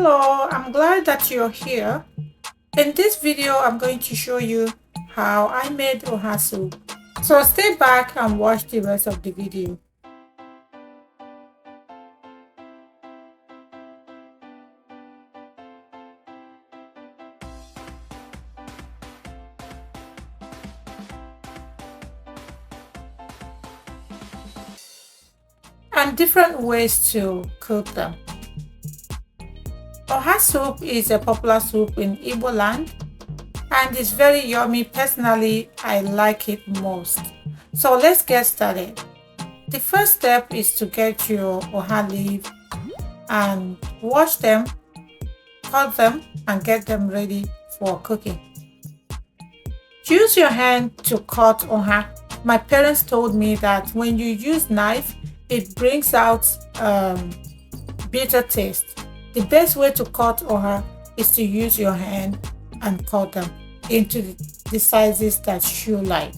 Hello, I'm glad that you're here. In this video, I'm going to show you how I made oha soup. So stay back and watch the rest of the video. And different ways to cook them. Oha soup is a popular soup in Igbo land and it's very yummy. Personally, I like it most. So let's get started. The first step is to get your oha leaf and wash them, cut them and get them ready for cooking. Use your hand to cut oha. My parents told me that when you use knife, it brings out bitter taste. The best way to cut oha is to use your hand and cut them into the sizes that you like.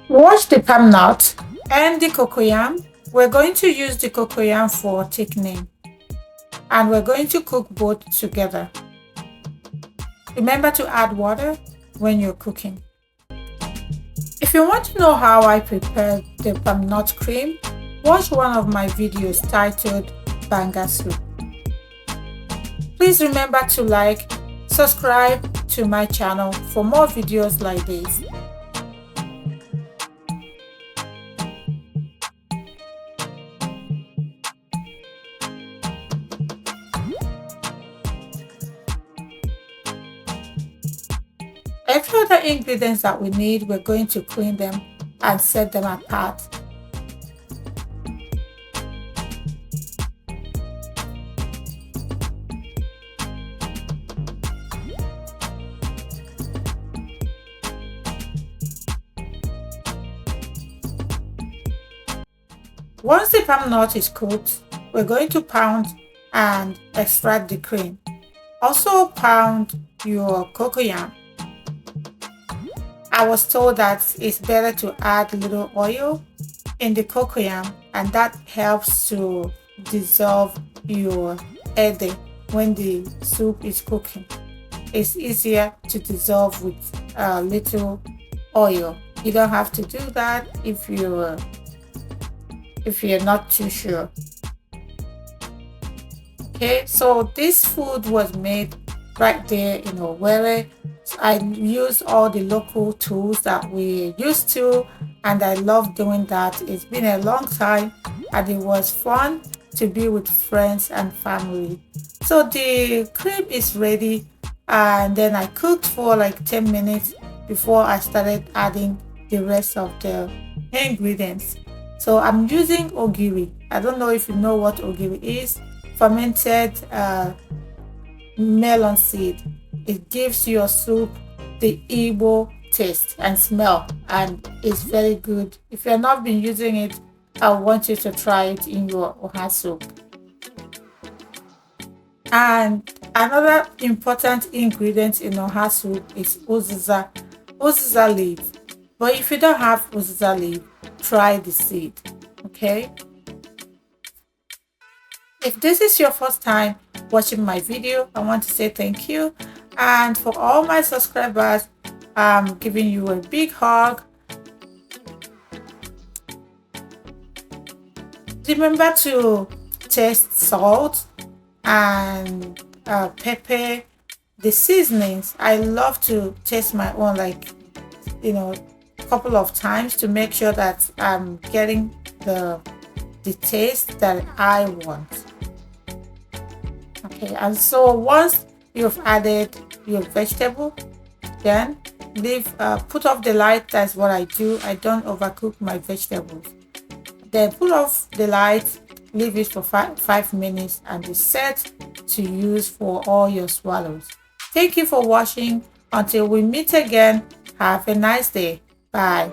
Wash the palm nut and the cocoyam. We're going to use the cocoyam for thickening and we're going to cook both together. Remember to add water when you're cooking. If you want to know how I prepare the palm nut cream, watch one of my videos titled Banga Soup. Please remember to like, subscribe to my channel for more videos like this. Every other ingredients that we need, we're going to clean them and set them apart. Once the palm nut is cooked, we're going to pound and extract the cream. Also pound your cocoyam. I was told that it's better to add a little oil in the cocoyam and that helps to dissolve your hearty when the soup is cooking. It's easier to dissolve with a little oil. You don't have to do that if you're not too sure. Okay, so this food was made right there in Owerri. I use all the local tools that we used to and I love doing that. It's been a long time and it was fun to be with friends and family. So the cream is ready and then I cooked for like 10 minutes before I started adding the rest of the ingredients. So I'm using ogiri. I don't know if you know what ogiri is. Fermented melon seed. It gives your soup the Igbo taste and smell and it's very good. If you have not been using it, I want you to try it in your oha soup. And another important ingredient in oha soup is uziza leaf. But if you don't have uziza leaf, try the seed, okay? If this is your first time watching my video, I want to say thank you. And for all my subscribers, I'm giving you a big hug. Remember to taste salt and pepper, the seasonings. I love to taste my own, like, a couple of times to make sure that I'm getting the taste that I want. Okay, and so once you've added your vegetable, then put off the light. That's what I do. I don't overcook my vegetables. Then put off the light, leave it for 5 minutes and it's set to use for all your swallows. Thank you for watching. Until we meet again, have a nice day. Bye.